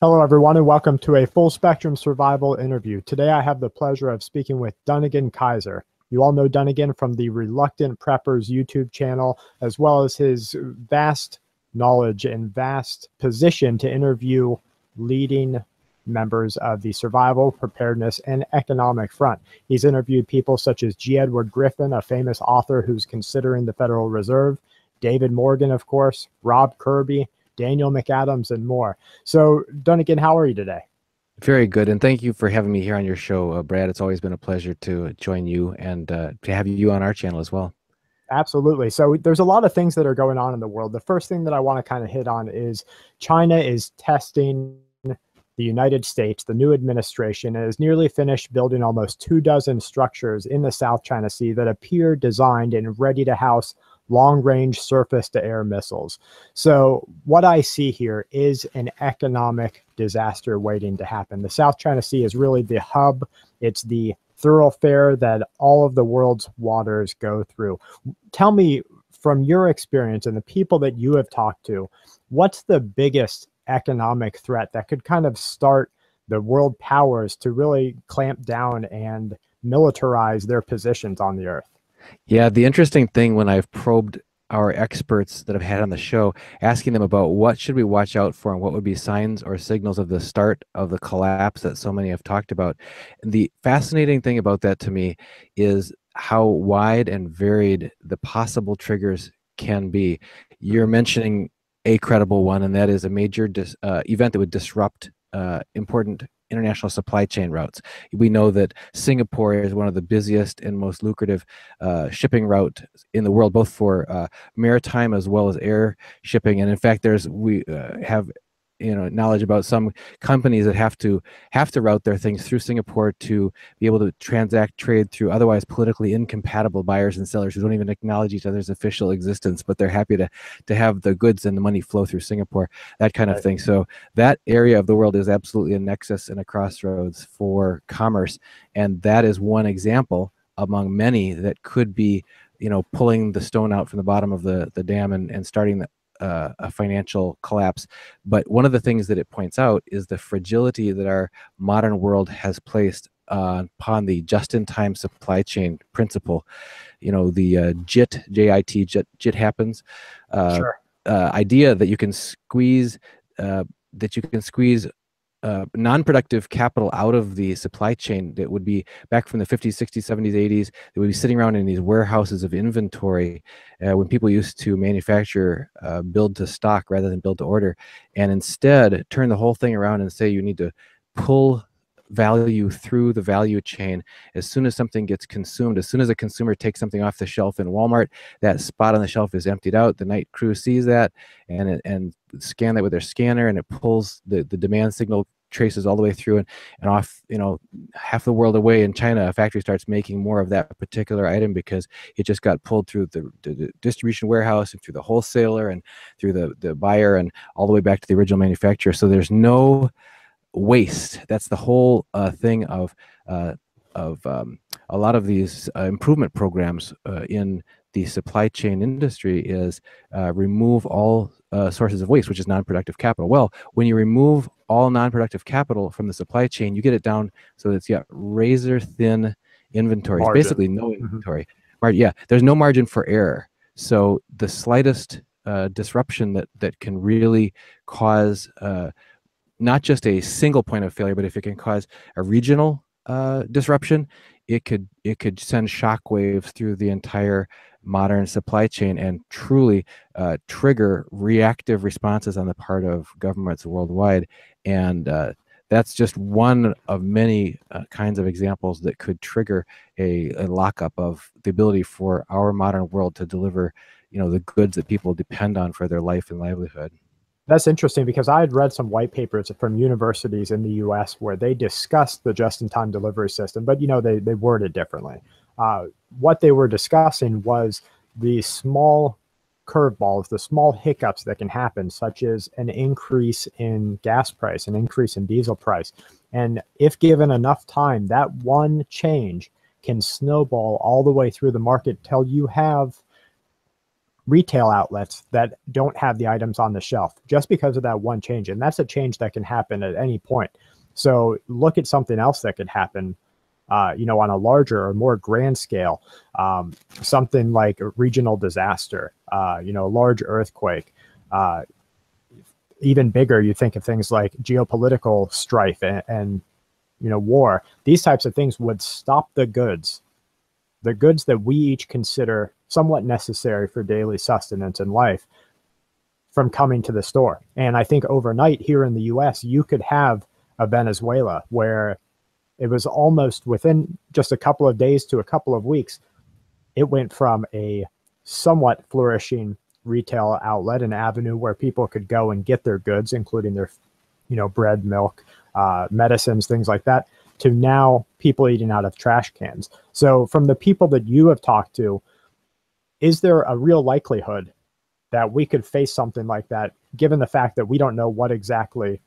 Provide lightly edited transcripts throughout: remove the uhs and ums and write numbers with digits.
Hello, everyone, and welcome to a full spectrum survival interview. Today, I have the pleasure of speaking with Dunagun Kaiser. You all know Dunagun from the Reluctant Preppers YouTube channel, as well as his vast knowledge and vast position to interview leading members of the survival, preparedness, and economic front. He's interviewed people such as G. Edward Griffin, a famous author who's considering the Federal Reserve, David Morgan, of course, Rob Kirby, Daniel McAdams, and more. So, Dunagun, how are you today? Very good, and thank you for having me here on your show, Brad. It's always been a pleasure to join you and to have you on our channel as well. Absolutely. So there's a lot of things that are going on in the world. The first thing that I want to kind of hit on is China is testing the United States. The new administration has nearly finished building almost 24 structures in the South China Sea that appear designed and ready to house long-range surface-to-air missiles. So what I see here is an economic disaster waiting to happen. The South China Sea is really the hub. It's the thoroughfare that all of the world's waters go through. Tell me, from your experience and the people that you have talked to, what's the biggest economic threat that could kind of start the world powers to really clamp down and militarize their positions on the earth? Yeah, the interesting thing when I've probed our experts that I've had on the show, asking them about what should we watch out for and what would be signs or signals of the start of the collapse that so many have talked about. And the fascinating thing about that to me is how wide and varied the possible triggers can be. You're mentioning a credible one, and that is a major event that would disrupt important international supply chain routes. We know that Singapore is one of the busiest and most lucrative shipping route in the world, both for maritime as well as air shipping. And in fact, we have knowledge about some companies that have to route their things through Singapore to be able to transact trade through otherwise politically incompatible buyers and sellers who don't even acknowledge each other's official existence, but they're happy to have the goods and the money flow through Singapore, that kind of thing. So that area of the world is absolutely a nexus and a crossroads for commerce, and that is one example among many that could be pulling the stone out from the bottom of the dam and starting a financial collapse. But one of the things that it points out is the fragility that our modern world has placed upon the just-in-time supply chain principle. The JIT happens idea that you can squeeze non-productive capital out of the supply chain that would be back from the 50s, 60s, 70s, 80s, that would be sitting around in these warehouses of inventory when people used to manufacture build to stock rather than build to order, and instead turn the whole thing around and say you need to pull value through the value chain. As soon as something gets consumed, as soon as a consumer takes something off the shelf in Walmart, that spot on the shelf is emptied out. The night crew sees that and scan that with their scanner, and it pulls the demand signal, traces all the way through and off, half the world away in China, a factory starts making more of that particular item because it just got pulled through the distribution warehouse and through the wholesaler and through the buyer and all the way back to the original manufacturer. So there's no waste. That's the whole thing of a lot of these improvement programs in the supply chain industry is remove all sources of waste, which is non-productive capital. Well, when you remove all non-productive capital from the supply chain, you get it down so that it's got razor thin inventories, basically no inventory. Yeah, there's no margin for error. So the slightest disruption that can really cause not just a single point of failure, but if it can cause a regional disruption, it could send shockwaves through the entire modern supply chain and truly trigger reactive responses on the part of governments worldwide. And that's just one of many kinds of examples that could trigger a lockup of the ability for our modern world to deliver, the goods that people depend on for their life and livelihood. That's interesting because I had read some white papers from universities in the US where they discussed the just-in-time delivery system, but they word it differently. What they were discussing was the small curveballs, the small hiccups that can happen, such as an increase in gas price, an increase in diesel price. And if given enough time, that one change can snowball all the way through the market till you have retail outlets that don't have the items on the shelf just because of that one change. And that's a change that can happen at any point. So look at something else that could happen, on a larger or more grand scale, something like a regional disaster, a large earthquake, even bigger. You think of things like geopolitical strife and war. These types of things would stop the goods that we each consider somewhat necessary for daily sustenance in life from coming to the store. And I think overnight here in the US, you could have a Venezuela where it was almost within just a couple of days to a couple of weeks, it went from a somewhat flourishing retail outlet, an avenue where people could go and get their goods, including their, bread, milk, medicines, things like that, to now people eating out of trash cans. So from the people that you have talked to, is there a real likelihood that we could face something like that, given the fact that we don't know what exactly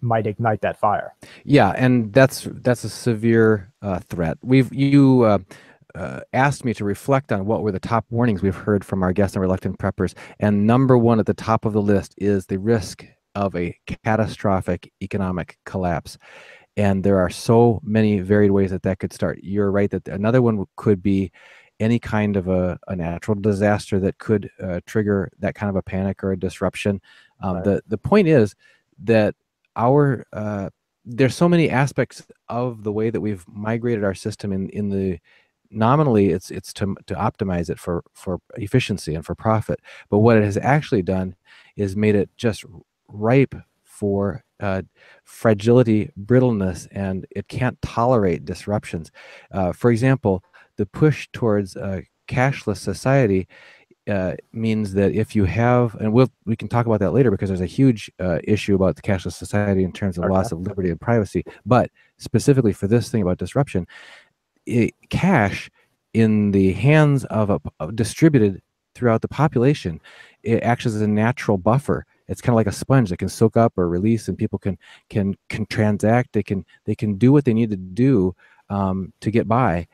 might ignite that fire? Yeah, and that's a severe threat. You asked me to reflect on what were the top warnings we've heard from our guests and reluctant preppers, and number one at the top of the list is the risk of a catastrophic economic collapse. And there are so many varied ways that could start. You're right that another one could be any kind of a natural disaster that could trigger that kind of a panic or a disruption. Right. The point is that there's so many aspects of the way that we've migrated our system in the nominally it's to optimize it for efficiency and for profit. But what it has actually done is made it just ripe for fragility, brittleness, and it can't tolerate disruptions. For example, the push towards a cashless society means that if you have, and we can talk about that later because there's a huge issue about the cashless society in terms of loss of liberty and privacy, but specifically for this thing about disruption, cash in the hands of distributed throughout the population, it acts as a natural buffer. It's kind of like a sponge that can soak up or release, and people can transact. They can do what they need to do to get by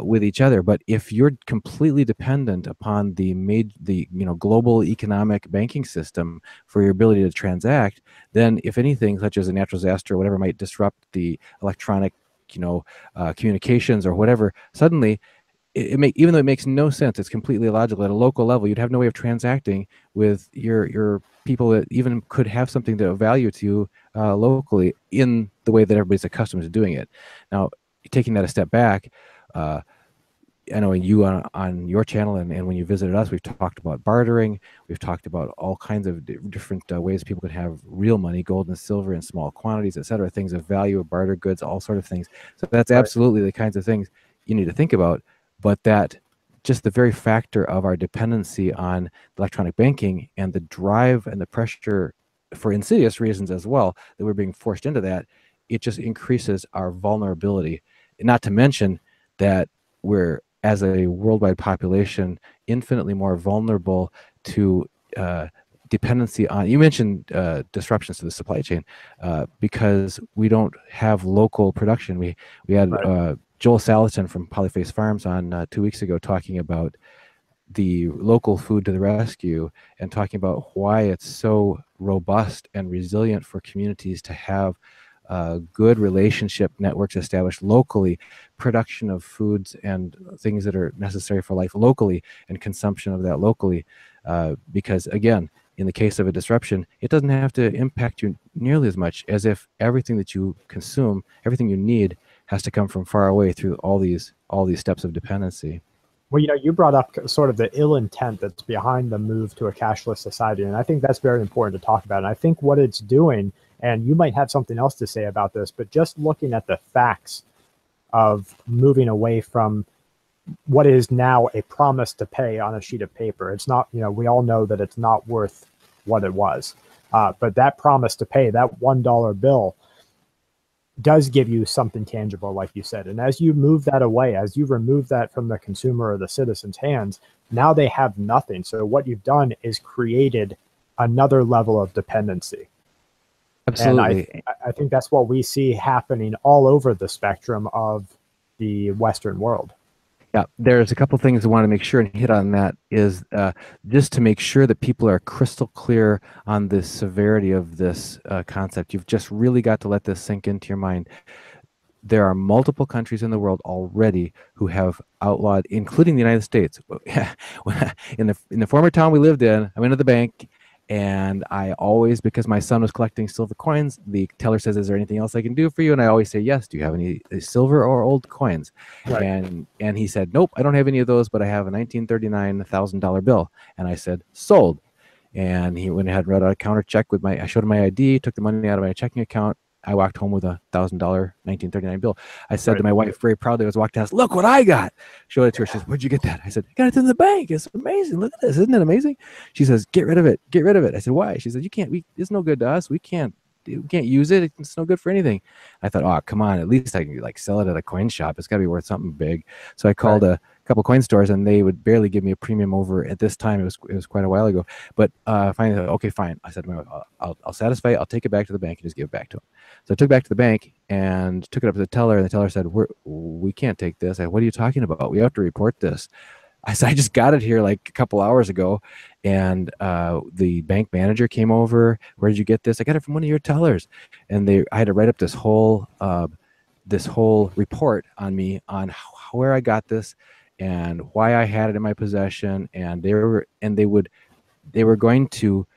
with each other. But if you're completely dependent upon the global economic banking system for your ability to transact, then if anything, such as a natural disaster or whatever might disrupt the electronic communications or whatever, suddenly even though it makes no sense, it's completely illogical. At a local level, you'd have no way of transacting with your people that even could have something of value to you locally in the way that everybody's accustomed to doing it. Now, taking that a step back, I know you on your channel and when you visited us, we've talked about bartering. We've talked about all kinds of different ways people can have real money, gold and silver in small quantities, et cetera, things of value, barter goods, all sort of things. So that's absolutely the kinds of things you need to think about. But that just the very factor of our dependency on electronic banking and the drive and the pressure for insidious reasons as well, that we're being forced into that, it just increases our vulnerability. Not to mention that we're, as a worldwide population, infinitely more vulnerable to dependency on, you mentioned disruptions to the supply chain, because we don't have local production. We had Joel Salatin from Polyface Farms on 2 weeks ago talking about the local food to the rescue and talking about why it's so robust and resilient for communities to have good relationship networks established locally, production of foods and things that are necessary for life locally, and consumption of that locally. Because again, in the case of a disruption, it doesn't have to impact you nearly as much as if everything that you consume, everything you need, has to come from far away through all these steps of dependency. Well, you brought up sort of the ill intent that's behind the move to a cashless society, and I think that's very important to talk about. And I think what it's doing, and you might have something else to say about this, but just looking at the facts of moving away from what is now a promise to pay on a sheet of paper. It's not, we all know that it's not worth what it was. But that promise to pay, that $1 bill, does give you something tangible, like you said. And as you move that away, as you remove that from the consumer or the citizen's hands, now they have nothing. So what you've done is created another level of dependency. Absolutely. And I think that's what we see happening all over the spectrum of the Western world. Yeah, there's a couple things I want to make sure and hit on. That is just to make sure that people are crystal clear on the severity of this concept. You've just really got to let this sink into your mind. There are multiple countries in the world already who have outlawed, including the United States. In the former town we lived in, I went to the bank, and I always, because my son was collecting silver coins, the teller says, "Is there anything else I can do for you?" And I always say, "Yes. Do you have any silver or old coins?" Right. And he said, "Nope, I don't have any of those, but I have a 1939 $1,000 bill." And I said, "Sold." And he went ahead and wrote out a counter check with I showed him my ID, took the money out of my checking account. I walked home with a $1,000 1939 bill. I said to my wife very proudly, I was walking past, "Look what I got." Showed it to her. She says, "Where'd you get that?" I said, "I got it in the bank. It's amazing. Look at this. Isn't it amazing?" She says, "Get rid of it. Get rid of it." I said, "Why?" She said, it's no good to us. We can't use it. It's no good for anything." I thought, "Oh, come on. At least I can sell it at a coin shop. It's got to be worth something big." So I called a couple coin stores, and they would barely give me a premium over at this time. It was quite a while ago. But finally, okay, fine. I said, I'll satisfy it. I'll take it back to the bank and just give it back to him. So I took it back to the bank and took it up to the teller, and the teller said, "We can't take this." I said, "What are you talking about? We have to report this." I said, "I just got it here like a couple hours ago." And the bank manager came over. "Where did you get this?" "I got it from one of your tellers." And I had to write up this whole report on me on where I got this and why I had it in my possession. And they were going to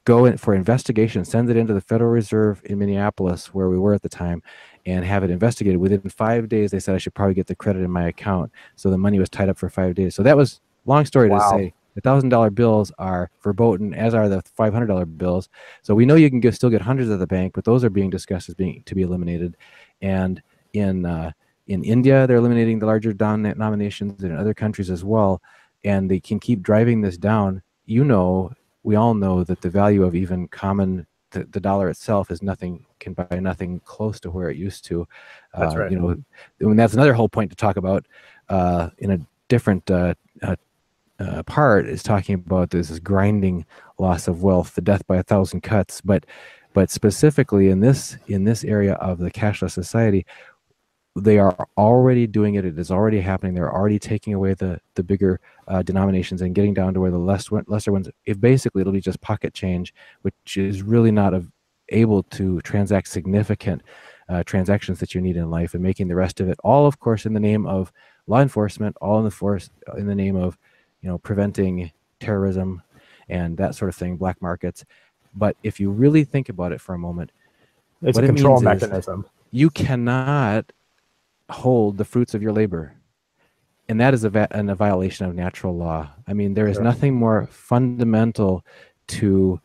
go in for investigation, send it into the Federal Reserve in Minneapolis, where we were at the time, and have it investigated. Within 5 days, they said I should probably get the credit in my account. So the money was tied up for 5 days. So that was long story to say. The $1,000 bills are verboten, as are the $500 bills. So we know you can still get hundreds at the bank, but those are being discussed as being to be eliminated. And in India, they're eliminating the larger denominations, and in other countries as well. And they can keep driving this down. We all know that the value of even the dollar itself can buy nothing close to where it used to. That's right. And that's another whole point to talk about in a different part, is talking about this grinding loss of wealth, the death by 1,000 cuts. But specifically in this area of the cashless society, they are already doing it. It is already happening. They're already taking away the bigger denominations and getting down to where the lesser ones. It'll be just pocket change, which is really not able to transact significant transactions that you need in life, and making the rest of it all, of course, in the name of law enforcement, all in the name of preventing terrorism and that sort of thing, black markets. But if you really think about it for a moment, it's a control mechanism. You cannot hold the fruits of your labor, and that is a violation of natural law. I mean, there is nothing more fundamental to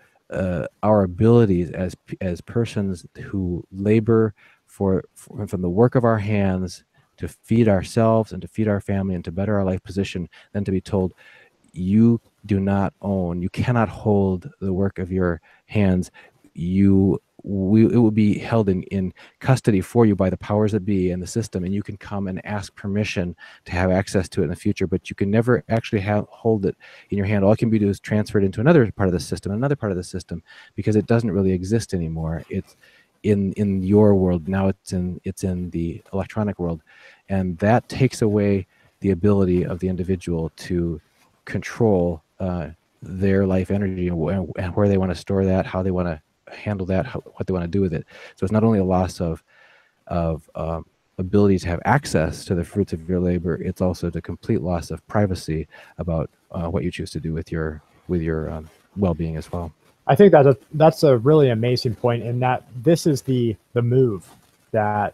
our abilities as persons who labor from the work of our hands to feed ourselves and to feed our family and to better our life position than to be told, "You do not own, you cannot hold the work of your hands. It will be held in custody for you by the powers that be and the system, and you can come and ask permission to have access to it in the future, but you can never actually hold it in your hand. All it can be do is transfer it into another part of the system, because it doesn't really exist anymore. It's in your world now. It's in the electronic world, and that takes away the ability of the individual to control their life energy and where they want to store that, how they want to handle that, what they want to do with it. So it's not only a loss of ability to have access to the fruits of your labor, it's also the complete loss of privacy about what you choose to do with your well-being as well. I think that's a really amazing point, in that this is the move that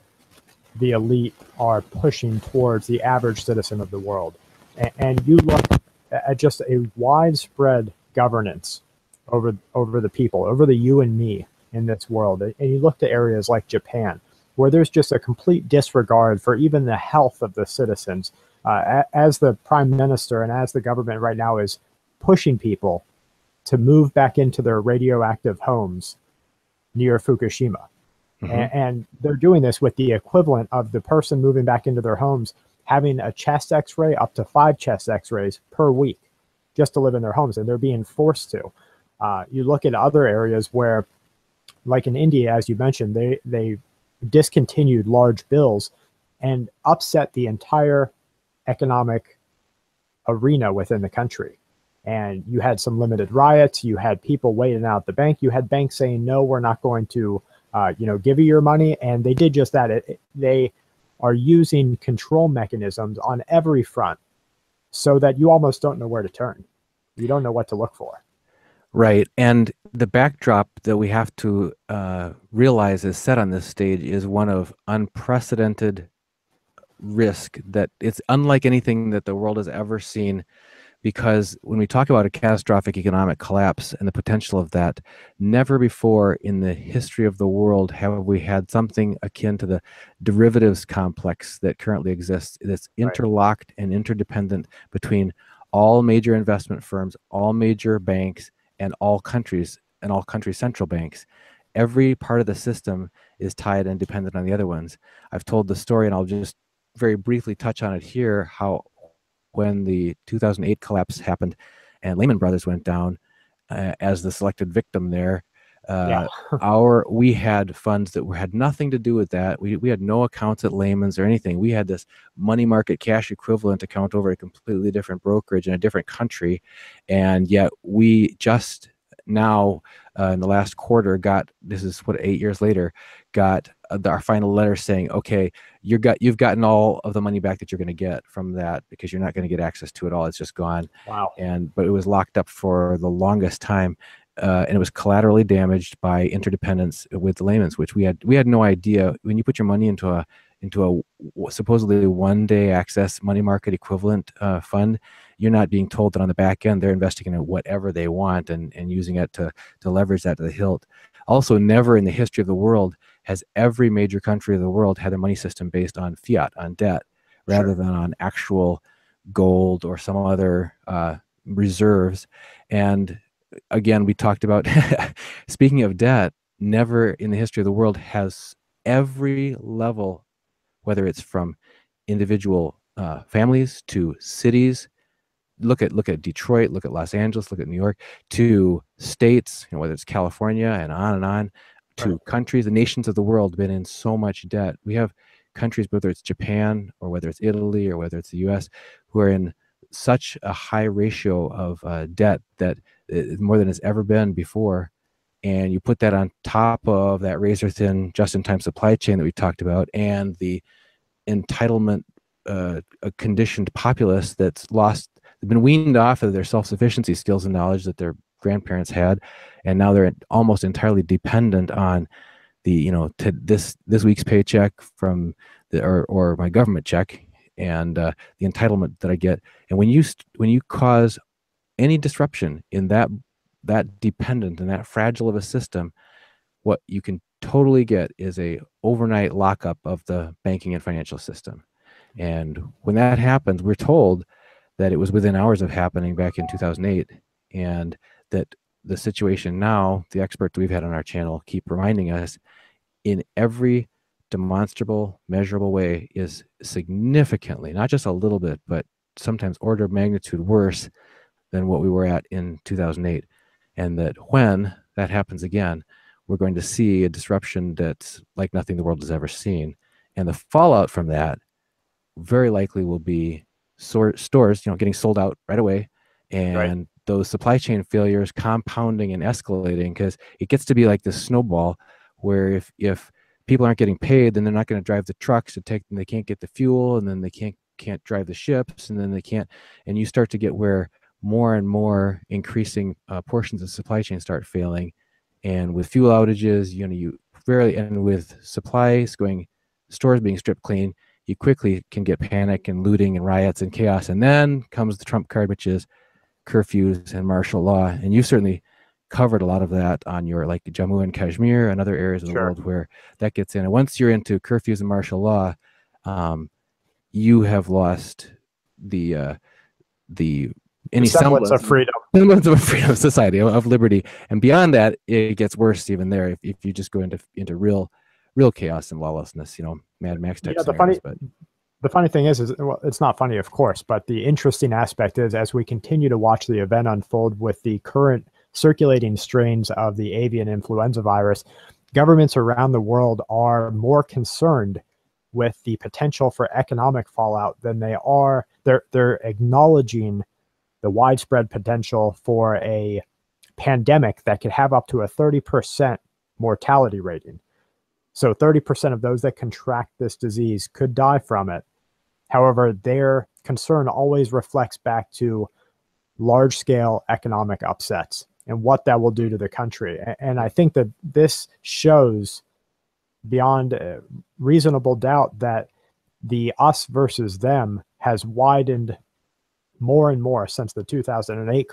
the elite are pushing towards the average citizen of the world. And you look at just a widespread governance over the people, over the you and me in this world. And you look to areas like Japan, where there's just a complete disregard for even the health of the citizens, as the prime minister and as the government right now is pushing people to move back into their radioactive homes near Fukushima. And they're doing this with the equivalent of the person moving back into their homes having a chest x-ray, up to 5 chest x-rays per week, just to live in their homes, and they're being forced to. You look at other areas where, like in India, as you mentioned, they discontinued large bills and upset the entire economic arena within the country. And you had some limited riots. You had people waiting out the bank. You had banks saying, no, we're not going to, give you your money. And they did just that. They are using control mechanisms on every front so that you almost don't know where to turn. You don't know what to look for. Right. And the backdrop that we have to realize is set on this stage is one of unprecedented risk, that it's unlike anything that the world has ever seen. Because when we talk about a catastrophic economic collapse and the potential of that, never before in the history of the world have we had something akin to the derivatives complex that currently exists, that's interlocked and interdependent between all major investment firms, all major banks, and all countries central banks. Every part of the system is tied and dependent on the other ones. I've told the story, and I'll just very briefly touch on it here, how when the 2008 collapse happened and Lehman Brothers went down as the selected victim there, we had funds that had nothing to do with that. We had no accounts at Lehman's or anything. We had this money market cash equivalent account over a completely different brokerage in a different country. And yet we just now in the last quarter got, this is what, 8 years later, got our final letter saying, okay, you've gotten all of the money back that you're going to get from that, because you're not going to get access to it all. It's just gone. Wow. But it was locked up for the longest time. And it was collaterally damaged by interdependence with the Lehman's, which we had no idea. When you put your money into a supposedly one-day access money market equivalent fund, you're not being told that on the back end they're investing in it whatever they want and using it to leverage that to the hilt. Also, never in the history of the world has every major country of the world had their money system based on fiat, on debt, rather than on actual gold or some other reserves. And again, we talked about, speaking of debt, never in the history of the world has every level, whether it's from individual families to cities, look at Detroit, look at Los Angeles, look at New York, to states, whether it's California and on, to countries, the nations of the world, been in so much debt. We have countries, whether it's Japan or whether it's Italy or whether it's the US, who are in such a high ratio of debt that more than has ever been before. And you put that on top of that razor thin just-in-time supply chain that we talked about, and the entitlement a conditioned populace that's been weaned off of their self-sufficiency skills and knowledge that their grandparents had, and now they're almost entirely dependent on the this week's paycheck from or my government check, and the entitlement that I get. And when you cause any disruption in that dependent and that fragile of a system, what you can totally get is a overnight lockup of the banking and financial system. And when that happens, we're told that it was within hours of happening back in 2008, and that the situation now, the experts we've had on our channel keep reminding us, in every demonstrable, measurable way, is significantly, not just a little bit, but sometimes order of magnitude worse than what we were at in 2008. And that when that happens again, we're going to see a disruption that's like nothing the world has ever seen. And the fallout from that very likely will be stores, getting sold out right away, and those supply chain failures compounding and escalating, because it gets to be like this snowball where if people aren't getting paid, then they're not going to drive the trucks and they can't get the fuel, and then they can't drive the ships, and then they can't, and you start to get where more and more increasing portions of supply chain start failing. And with fuel outages, you rarely, and with supplies stores being stripped clean, you quickly can get panic and looting and riots and chaos. And then comes the trump card, which is curfews and martial law. And you've certainly covered a lot of that on your, like, Jammu and Kashmir and other areas of the world where that gets in. And once you're into curfews and martial law, you have lost the any semblance of freedom, semblance of a freedom society, of liberty. And beyond that, it gets worse even there if you just go into real chaos and lawlessness, Mad Max type scenarios. The funny thing is well, it's not funny, of course, but the interesting aspect is, as we continue to watch the event unfold with the current circulating strains of the avian influenza virus, governments around the world are more concerned with the potential for economic fallout than they are they're acknowledging the widespread potential for a pandemic that could have up to a 30% mortality rating. So 30% of those that contract this disease could die from it. However, their concern always reflects back to large-scale economic upsets and what that will do to the country. And I think that this shows beyond reasonable doubt that the us versus them has widened more and more since the 2008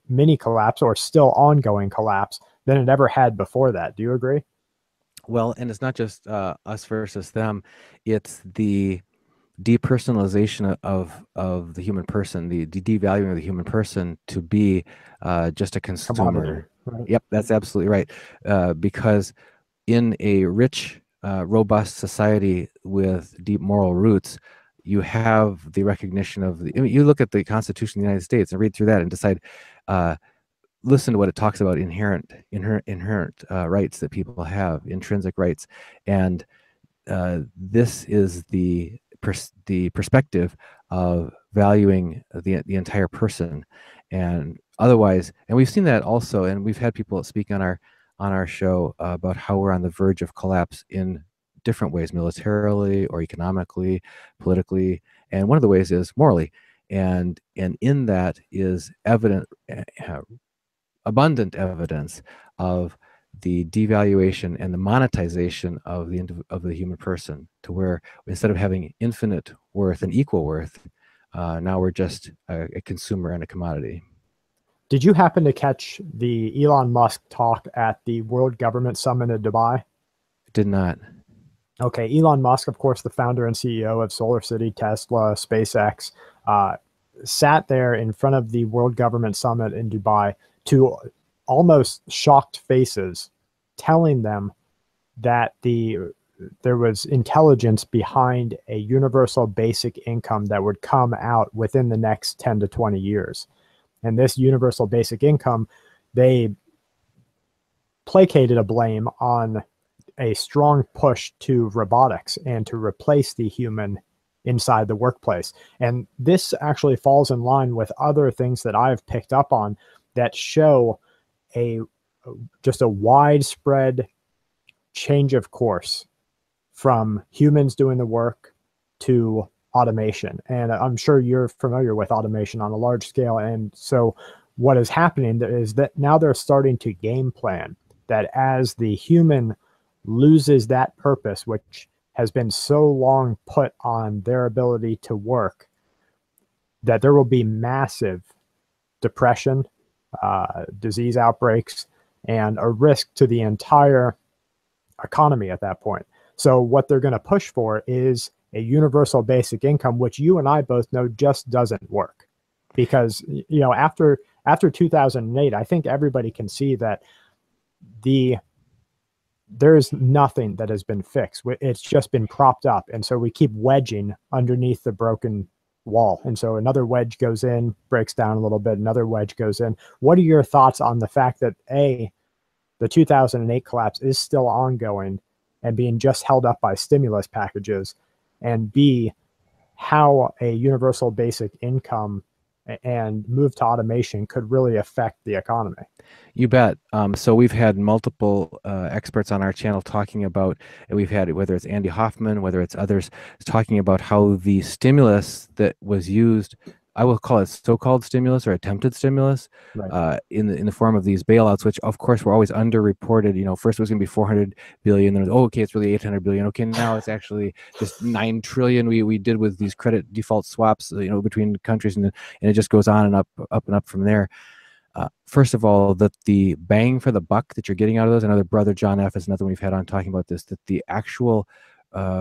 mini collapse, or still ongoing collapse, than it ever had before that. Do you agree? Well, and it's not just us versus them. It's the depersonalization of the human person, the devaluing of the human person to be just a consumer. Right. Yep, that's absolutely right. Because in a rich, robust society with deep moral roots, you have the recognition of the. I mean, you look at the Constitution of the United States and read through that and decide. Listen to what it talks about: inherent rights that people have, intrinsic rights, and this is the perspective of valuing the entire person. And otherwise, and we've seen that also, and we've had people speak on our show about how we're on the verge of collapse in different ways, militarily or economically, politically, and one of the ways is morally. And in that is evident, abundant evidence of the devaluation and the monetization of the human person, to where instead of having infinite worth and equal worth, now we're just a consumer and a commodity. Did you happen to catch the Elon Musk talk at the World Government Summit in Dubai? Did not. Okay, Elon Musk, of course, the founder and CEO of SolarCity, Tesla, SpaceX, sat there in front of the World Government Summit in Dubai to almost shocked faces, telling them that there was intelligence behind a universal basic income that would come out within the next 10 to 20 years. And this universal basic income, they placated a blame on a strong push to robotics and to replace the human inside the workplace. And this actually falls in line with other things that I've picked up on that show just a widespread change of course from humans doing the work to automation. And I'm sure you're familiar with automation on a large scale. And so what is happening is that now they're starting to game plan that as the human loses that purpose, which has been so long put on their ability to work, that there will be massive depression, disease outbreaks, and a risk to the entire economy at that point. So what they're going to push for is a universal basic income, which you and I both know just doesn't work. Because, you know, after 2008, I think everybody can see that there's nothing that has been fixed. It's just been propped up. And so we keep wedging underneath the broken wall. And so another wedge goes in, breaks down a little bit, another wedge goes in. What are your thoughts on the fact that A, the 2008 collapse is still ongoing and being just held up by stimulus packages, and B, how a universal basic income and move to automation could really affect the economy? You bet. So we've had multiple experts on our channel talking about, and we've had, whether it's Andy Hoffman, whether it's others, talking about how the stimulus that was used, I will call it so-called stimulus or attempted stimulus, Right. in the form of these bailouts, which of course were always underreported. You know, first it was going to be 400 billion, then it was, oh, okay, it's really 800 billion. Okay, now it's actually just 9 trillion. We did with these credit default swaps, you know, between countries, and it just goes on and up and up from there. First of all, that the bang for the buck that you're getting out of those, another brother John F. is another one we've had on talking about this, that the actual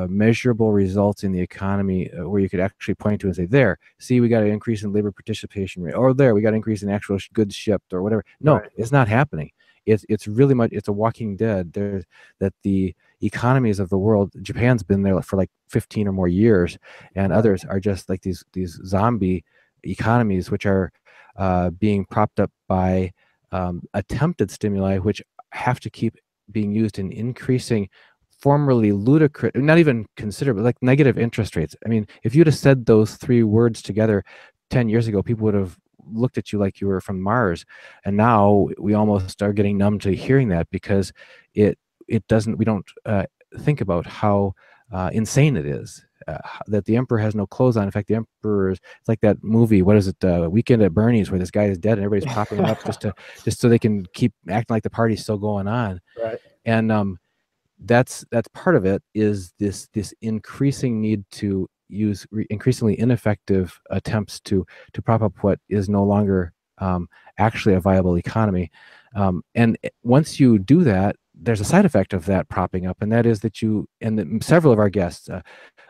measurable results in the economy, where you could actually point to and say, there, see, we got an increase in labor participation rate, or there, we got an increase in actual goods shipped, or whatever. No, right. It's not happening. It's really much, it's a walking dead. There's that the economies of the world, Japan's been there for like 15 or more years, and others are just like these zombie economies, which are being propped up by attempted stimuli, which have to keep being used in increasing formerly ludicrous, not even considerable, like negative interest rates. I mean, if you'd have said those three words together 10 years ago, people would have looked at you like you were from Mars. And now we almost are getting numb to hearing that, because it doesn't, we don't think about how insane it is. That the emperor has no clothes on. In fact, the emperor is, it's like that movie, what is it, Weekend at Bernie's, where this guy is dead and everybody's propping him up just so they can keep acting like the party's still going on. Right. And that's part of it, is this increasing need to use increasingly ineffective attempts to prop up what is no longer actually a viable economy. And once you do that, there's a side effect of that propping up, and that is that several of our guests,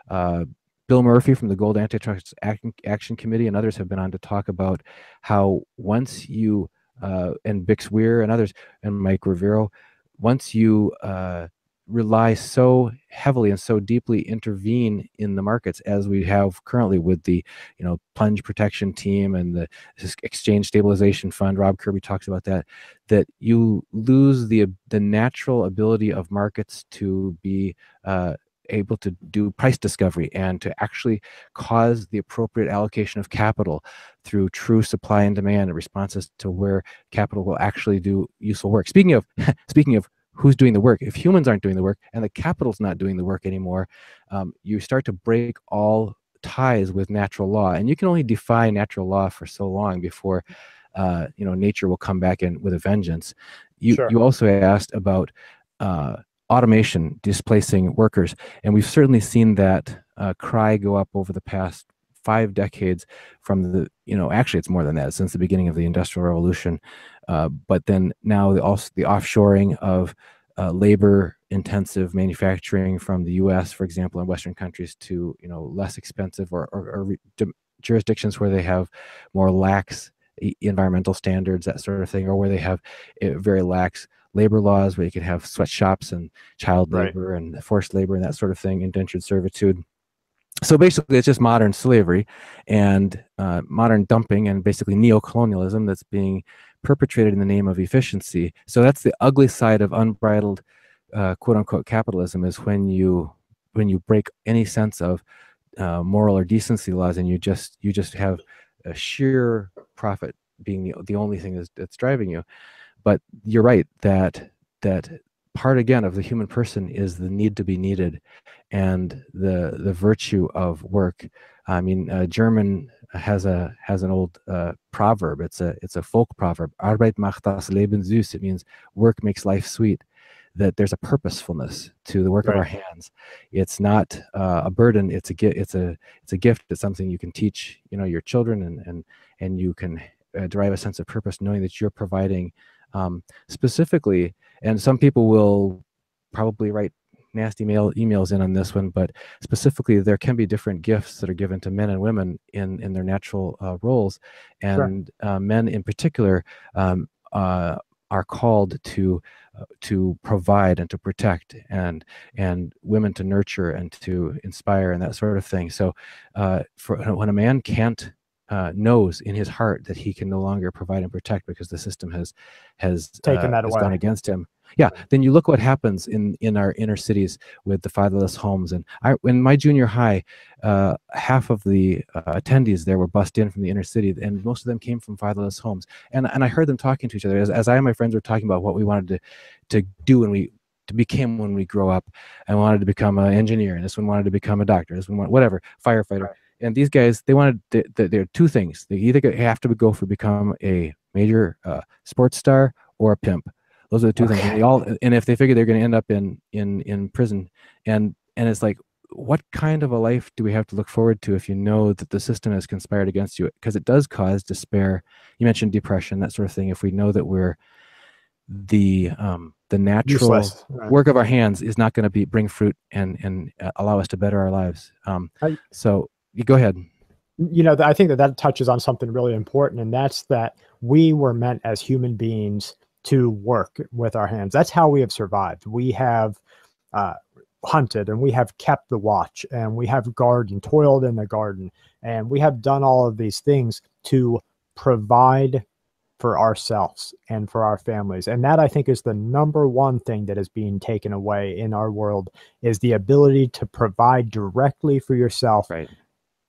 Bill Murphy from the Gold Antitrust Action Committee and others have been on to talk about how once you, and Bix Weir and others, and Mike Rivero, once you rely so heavily and so deeply intervene in the markets as we have currently with the plunge protection team and the exchange stabilization fund, Rob Kirby talks about that you lose the natural ability of markets to be able to do price discovery and to actually cause the appropriate allocation of capital through true supply and demand responses to where capital will actually do useful work. Speaking of who's doing the work, if humans aren't doing the work and the capital's not doing the work anymore, you start to break all ties with natural law, and you can only defy natural law for so long before nature will come back in with a vengeance. You also asked about automation displacing workers, and we've certainly seen that cry go up over the past 5 decades from the, actually it's more than that, since the beginning of the Industrial Revolution. But then now also the offshoring of labor-intensive manufacturing from the U.S., for example, in Western countries to less expensive or jurisdictions where they have more lax environmental standards, that sort of thing, or where they have very lax labor laws, where you could have sweatshops and child labor and forced labor and that sort of thing, indentured servitude. So basically, it's just modern slavery and modern dumping and basically neo-colonialism that's being perpetrated in the name of efficiency. So that's the ugly side of unbridled, quote-unquote, capitalism, is when you break any sense of moral or decency laws, and you just have a sheer profit being the only thing that's driving you. But you're right that part, again, of the human person is the need to be needed and the virtue of work. I mean, German has an old proverb. It's a folk proverb. Arbeit macht das Leben süß. It means work makes life sweet. That there's a purposefulness to the work of our hands. It's not a burden. It's a gift. It's something you can teach your children, and you can derive a sense of purpose knowing that you're providing specifically. And some people will probably write nasty emails in on this one, but specifically, there can be different gifts that are given to men and women in their natural roles, and men in particular are called to provide and to protect, and women to nurture and to inspire and that sort of thing. So when a man can't knows in his heart that he can no longer provide and protect because the system has taken that away, gone against him. Then you look what happens in our inner cities with the fatherless homes. And in my junior high, half of the attendees there were bussed in from the inner city, and most of them came from fatherless homes. And I heard them talking to each other as I and my friends were talking about what we wanted to do when we grow up. I wanted to become an engineer, and this one wanted to become a doctor, this one wanted, whatever, firefighter. And these guys, they wanted, there are two things. They either have to go for become a major sports star or a pimp. Those are the two things. And if they figure they're going to end up in prison, and it's like, what kind of a life do we have to look forward to if you know that the system has conspired against you? Because it does cause despair. You mentioned depression, that sort of thing. If we know that we're the natural work of our hands is not going to bring fruit and allow us to better our lives. So you go ahead. I think that touches on something really important, and that's that we were meant as human beings to work with our hands. That's how we have survived. We have hunted, and we have kept the watch, and we have toiled in the garden, and we have done all of these things to provide for ourselves and for our families. And that, I think, is the number one thing that is being taken away in our world, is the ability to provide directly for yourself Right.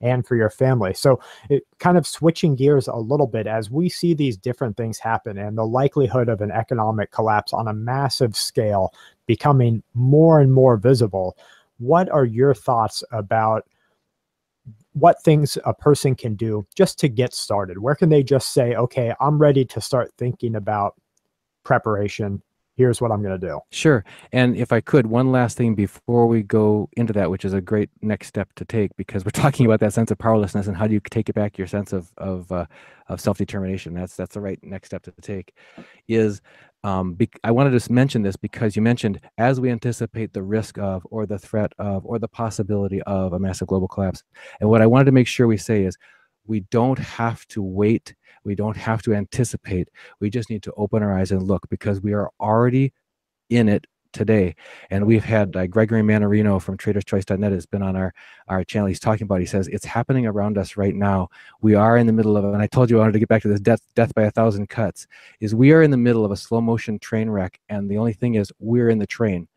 and for your family. So it kind of switching gears a little bit, as we see these different things happen and the likelihood of an economic collapse on a massive scale becoming more and more visible. What are your thoughts about what things a person can do just to get started? Where can they just say, okay, I'm ready to start thinking about preparation. Here's what I'm going to do. Sure. And if I could, one last thing before we go into that, which is a great next step to take, because we're talking about that sense of powerlessness and how do you take it back, your sense of self-determination. That's the right next step to take. Is I wanted to mention this because you mentioned, as we anticipate the risk of, or the threat of, or the possibility of a massive global collapse. And what I wanted to make sure we say is, we don't have to wait. We don't have to anticipate. We just need to open our eyes and look, because we are already in it today. And we've had Gregory Mannarino from traderschoice.net has been on our channel. He's talking about, he says, it's happening around us right now. We are in the middle of, and I told you I wanted to get back to this death by 1,000 cuts, is we are in the middle of a slow motion train wreck. And the only thing is, we're in the train.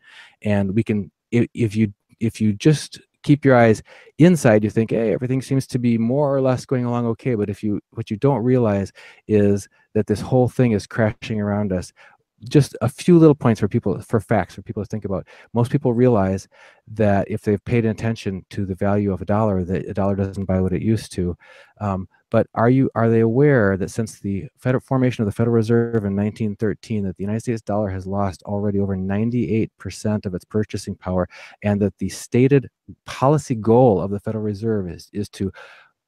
And we can, if you just keep your eyes inside, you think, hey, everything seems to be more or less going along okay. But what you don't realize is that this whole thing is crashing around us. Just a few little points for facts for people to think about. Most people realize that if they've paid attention to the value of a dollar, that a dollar doesn't buy what it used to. But are they aware that since the formation of the Federal Reserve in 1913, that the United States dollar has lost already over 98% of its purchasing power, and that the stated policy goal of the Federal Reserve is to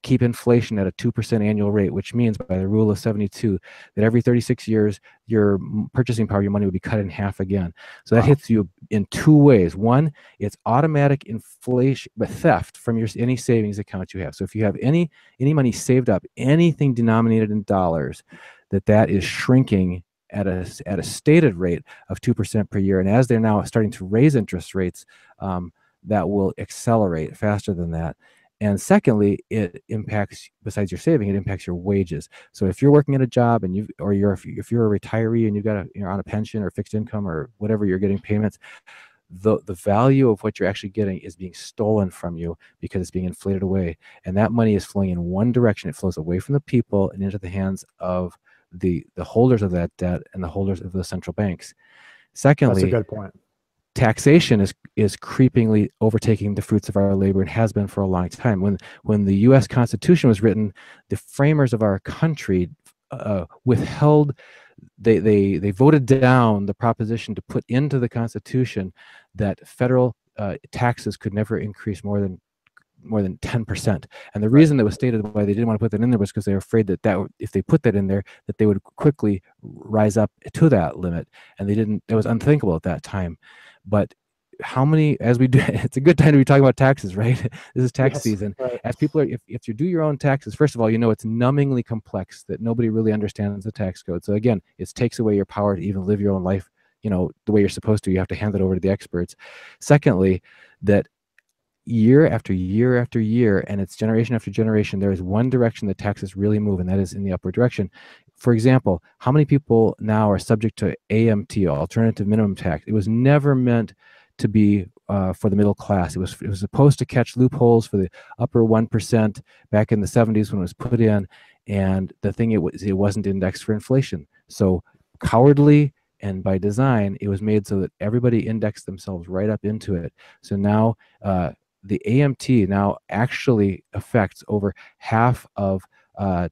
keep inflation at a 2% annual rate, which means, by the rule of 72, that every 36 years, your purchasing power, your money, would be cut in half again. So that hits you in two ways. One, it's automatic inflation, but theft from any savings account you have. So if you have any money saved up, anything denominated in dollars, that is shrinking at a stated rate of 2% per year. And as they're now starting to raise interest rates, that will accelerate faster than that. And secondly, it impacts, besides your saving, it impacts your wages. So if you're working at a job and if you're a retiree and you're on a pension or fixed income or whatever, you're getting payments, the value of what you're actually getting is being stolen from you, because it's being inflated away. And that money is flowing in one direction. It flows away from the people and into the hands of the holders of that debt and the holders of the central banks. Secondly, that's a good point. Taxation is creepingly overtaking the fruits of our labor, and has been for a long time. When the U.S. Constitution was written, the framers of our country withheld. They voted down the proposition to put into the Constitution that federal taxes could never increase more than 10%. And the reason that was stated why they didn't want to put that in there was because they were afraid that if they put that in there, that they would quickly rise up to that limit. And they didn't. It was unthinkable at that time. But how many, as we do, it's a good time to be talking about taxes, right? This is tax season. Right. As people are, if you do your own taxes, first of all, it's numbingly complex, that nobody really understands the tax code. So again, it takes away your power to even live your own life, the way you're supposed to. You have to hand it over to the experts. Secondly, that year after year after year, and it's generation after generation, there is one direction that taxes really move, and that is in the upward direction. For example, how many people now are subject to AMT, alternative minimum tax? It was never meant to be for the middle class. It was supposed to catch loopholes for the upper 1% back in the 70s when it was put in, and the thing, it wasn't indexed for inflation. So cowardly, and by design, it was made so that everybody indexed themselves right up into it. So now the AMT now actually affects over half of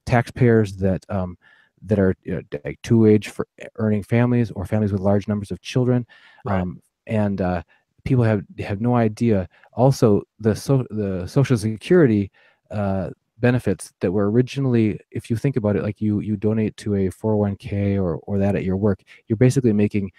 taxpayers that are like two-age for earning families, or families with large numbers of children. Right. And people have no idea. Also, the Social Security benefits that were originally, if you think about it, like you donate to a 401k or that at your work, you're basically making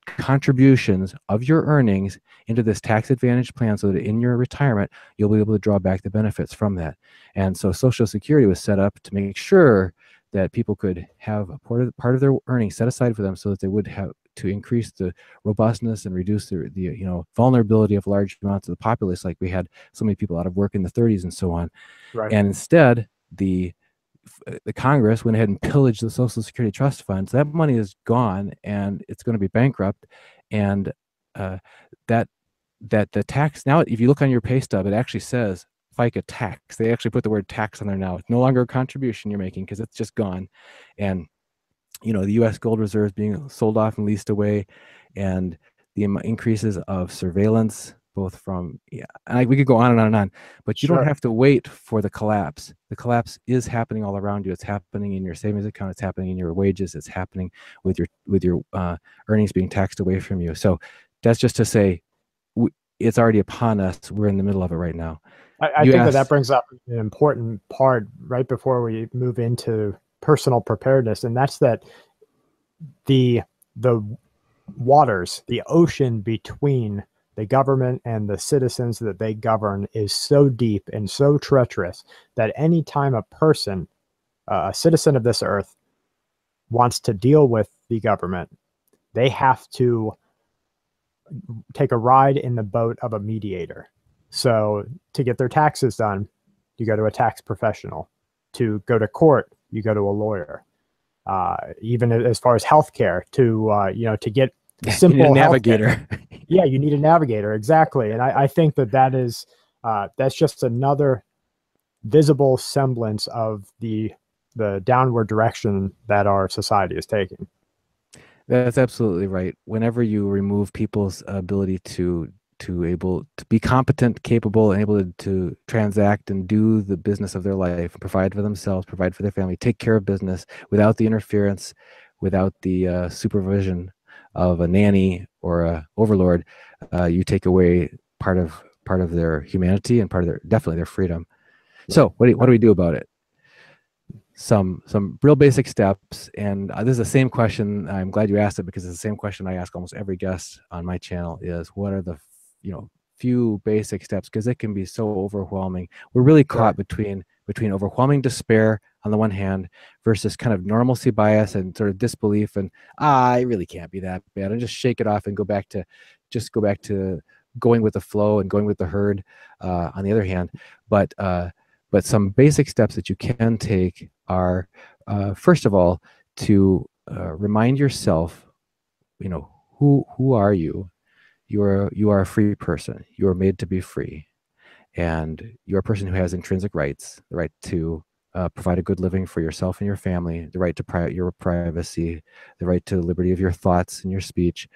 contributions of your earnings into this tax advantage plan, so that in your retirement you'll be able to draw back the benefits from that. And so Social Security was set up to make sure that people could have a part of their earnings set aside for them, so that they would have to increase the robustness and reduce the vulnerability of large amounts of the populace, like we had so many people out of work in the 30s and so on. Right. And instead, the the Congress went ahead and pillaged the Social Security trust funds. That money is gone, and it's going to be bankrupt. And that the tax now, if you look on your pay stub, it actually says FICA tax. They actually put the word tax on there now. It's no longer a contribution you're making because it's just gone. And the U.S. gold reserves being sold off and leased away, and the increases of surveillance, both from, we could go on and on and on, but you don't have to wait for the collapse. The collapse is happening all around you. It's happening in your savings account. It's happening in your wages. It's happening with your earnings being taxed away from you. So that's just to say, it's already upon us. We're in the middle of it right now. I think that brings up an important part right before we move into personal preparedness, and that's that the waters, the ocean between the government and the citizens that they govern is so deep and so treacherous that anytime a person, a citizen of this earth, wants to deal with the government, they have to take a ride in the boat of a mediator. So to get their taxes done, you go to a tax professional. To go to court, you go to a lawyer. Even as far as healthcare, to get simple you need a navigator. Yeah, you need a navigator, exactly. And I think that is that's just another visible semblance of the downward direction that our society is taking. That's absolutely right. Whenever you remove people's ability to able to be competent, capable, and able to transact and do the business of their life, provide for themselves, provide for their family, take care of business without the interference, without the supervision of a nanny or a overlord, you take away part of their humanity and part of definitely their freedom. So what do we do about it? Some real basic steps, and this is the same question. I'm glad you asked it, because it's the same question I ask almost every guest on my channel, is what are the few basic steps, because it can be so overwhelming. We're really caught between overwhelming despair on the one hand versus kind of normalcy bias and sort of disbelief, and it really can't be that bad, and just shake it off and go back to going with the flow and going with the herd on the other hand. But some basic steps that you can take are, first of all, to remind yourself, who are you? You are a free person. You are made to be free, and you're a person who has intrinsic rights: the right to provide a good living for yourself and your family, the right to your privacy, the right to the liberty of your thoughts and your speech,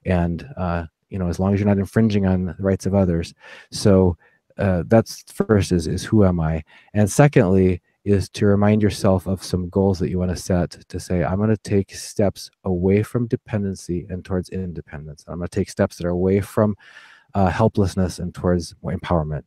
and as long as you're not infringing on the rights of others. So that's first is who am I, and secondly is to remind yourself of some goals that you want to set, to say, I'm going to take steps away from dependency and towards independence. I'm going to take steps that are away from helplessness and towards more empowerment.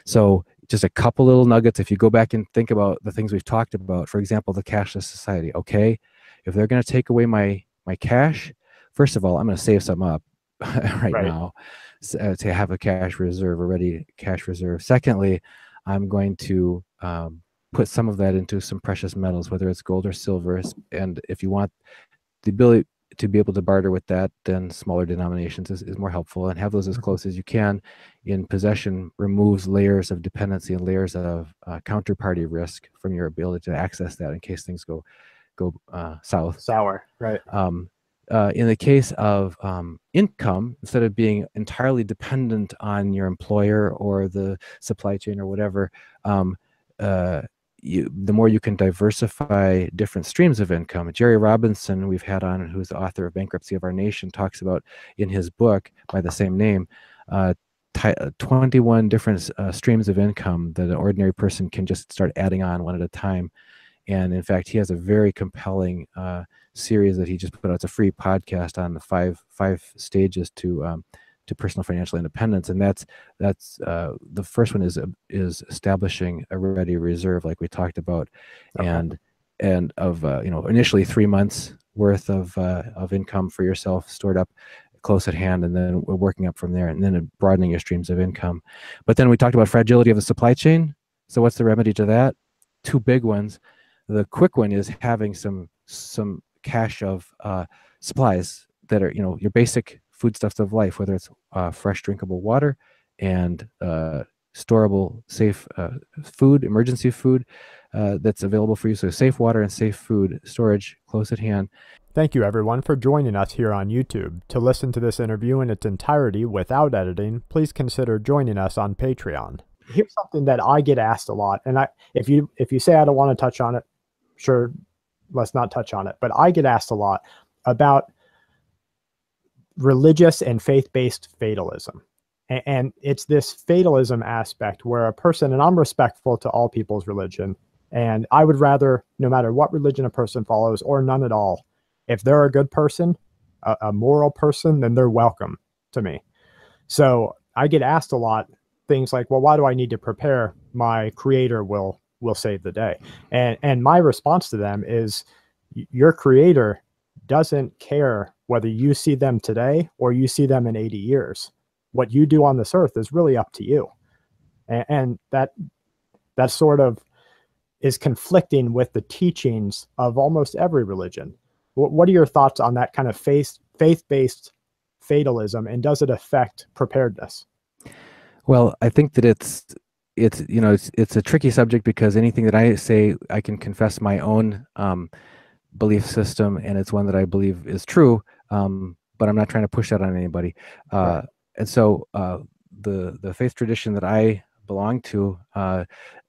So just a couple little nuggets. If you go back and think about the things we've talked about, for example, the cashless society. Okay, if they're going to take away my cash, first of all, I'm going to save some up right now to have a cash reserve, a ready cash reserve. Secondly, I'm going to put some of that into some precious metals, whether it's gold or silver. And if you want the ability to be able to barter with that, then smaller denominations is more helpful, and have those as close as you can in possession removes layers of dependency and layers of counterparty risk from your ability to access that in case things go sour. Right. In the case of income, instead of being entirely dependent on your employer or the supply chain or whatever, the more you can diversify different streams of income. Jerry Robinson, we've had on, who's the author of Bankruptcy of Our Nation, talks about in his book by the same name, 21 different streams of income that an ordinary person can just start adding on one at a time. And in fact, he has a very compelling series that he just put out. It's a free podcast on the five stages to personal financial independence, and that's the first one is establishing a ready reserve, like we talked about, and of initially 3 months worth of income for yourself stored up close at hand, and then we're working up from there, and then broadening your streams of income. But then we talked about fragility of the supply chain. So what's the remedy to that? Two big ones. The quick one is having some cache of supplies that are your basic foodstuffs of life, whether it's fresh drinkable water and storable safe food, emergency food, that's available for you. So safe water and safe food storage close at hand. Thank you, everyone, for joining us here on YouTube. To listen to this interview in its entirety without editing, please consider joining us on Patreon. Here's something that I get asked a lot, and if you say I don't want to touch on it, sure, let's not touch on it. But I get asked a lot about religious and faith-based fatalism. And it's this fatalism aspect where a person, and I'm respectful to all people's religion, and I would rather, no matter what religion a person follows or none at all, if they're a good person, a moral person, then they're welcome to me. So I get asked a lot things like, well, why do I need to prepare? My creator will save the day. And my response to them is, your creator doesn't care whether you see them today or you see them in 80 years. What you do on this earth is really up to you. And that sort of is conflicting with the teachings of almost every religion. What are your thoughts on that kind of faith-based fatalism, and does it affect preparedness? Well, I think that it's a tricky subject, because anything that I say, I can confess my own belief system, and it's one that I believe is true, but I'm not trying to push that on anybody. Right. And so the faith tradition that I belong to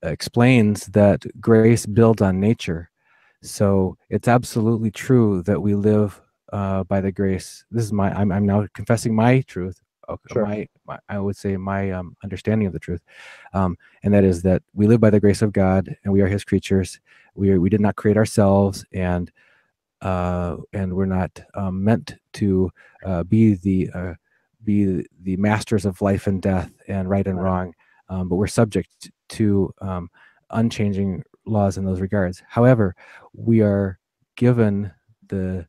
explains that grace builds on nature. So it's absolutely true that we live by the grace. This is I'm now confessing my truth. Sure. I would say my understanding of the truth, and that is that we live by the grace of God, and we are His creatures. We did not create ourselves, and we're not meant to be the masters of life and death and right and wrong, but we're subject to unchanging laws in those regards. However, we are given the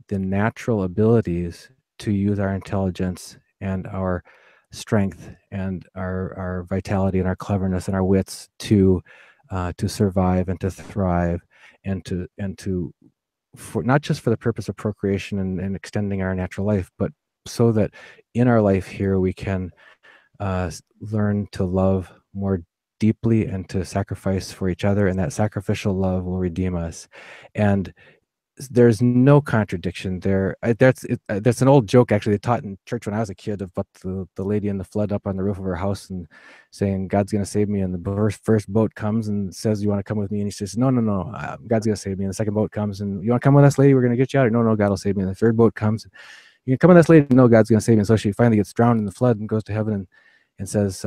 natural abilities to use our intelligence and our strength and our vitality and our cleverness and our wits to survive and to thrive, and to for not just for the purpose of procreation and extending our natural life, but so that in our life here we can learn to love more deeply and to sacrifice for each other, and that sacrificial love will redeem us. And there's no contradiction there. That's an old joke, actually, they taught in church when I was a kid, about the lady in the flood up on the roof of her house and saying, God's going to save me. And the first boat comes and says, you want to come with me? And he says, no, God's going to save me. And the second boat comes and, you want to come with us, lady? We're going to get you out. No, God will save me. And the third boat comes, and, you can come with us, lady? No, God's going to save me. And so she finally gets drowned in the flood and goes to heaven and says,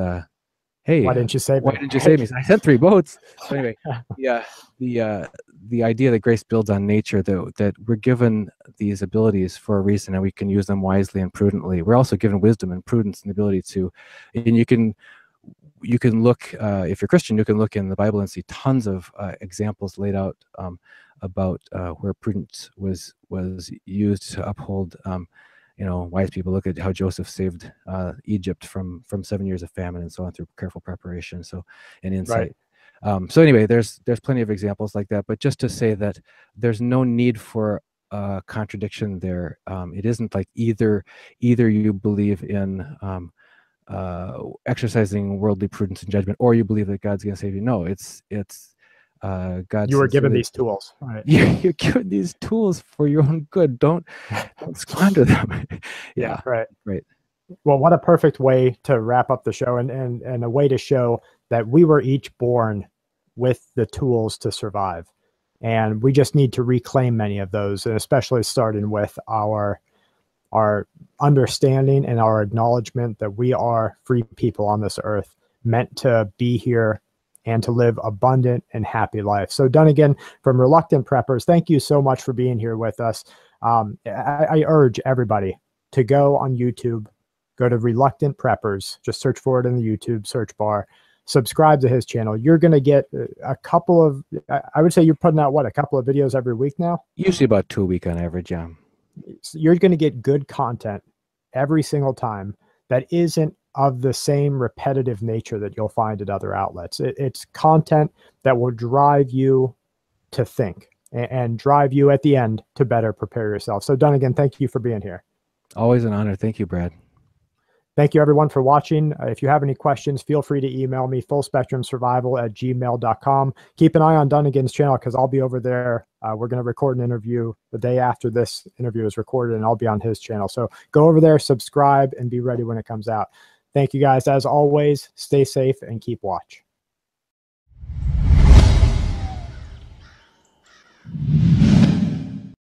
hey, why didn't you save me? Why didn't you save me? I sent 3 boats. So anyway, the idea that grace builds on nature, that we're given these abilities for a reason, and we can use them wisely and prudently. We're also given wisdom and prudence and the ability to, and you can look, if you're Christian, you can look in the Bible and see tons of examples laid out about where prudence was used to uphold wise people. Look at how Joseph saved Egypt from 7 years of famine and so on through careful preparation, and insight. Right. So anyway, there's plenty of examples like that. But just to say that there's no need for contradiction there. It isn't like either you believe in exercising worldly prudence and judgment, or you believe that God's going to save you. No, it's God. You were given these tools, right? You're given these tools for your own good. Don't squander them. Yeah, right. Well, what a perfect way to wrap up the show, and a way to show that we were each born with the tools to survive, and we just need to reclaim many of those, and especially starting with our understanding and our acknowledgement that we are free people on this earth, meant to be here and to live abundant and happy life. So Dunagun from Reluctant Preppers, thank you so much for being here with us. I urge everybody to go on YouTube, go to Reluctant Preppers, just search for it in the YouTube search bar, subscribe to his channel. You're going to get a couple of, I would say you're putting out, a couple of videos every week now? Usually about 2 a week on average, yeah. So you're going to get good content every single time that isn't of the same repetitive nature that you'll find at other outlets. It's content that will drive you to think and drive you at the end to better prepare yourself. So Dunagun, thank you for being here. Always an honor. Thank you, Brad. Thank you, everyone, for watching. If you have any questions, feel free to email me, fullspectrumsurvival@gmail.com. Keep an eye on Dunagun's channel because I'll be over there. We're going to record an interview the day after this interview is recorded, and I'll be on his channel. So go over there, subscribe, and be ready when it comes out. Thank you, guys. As always, stay safe and keep watch.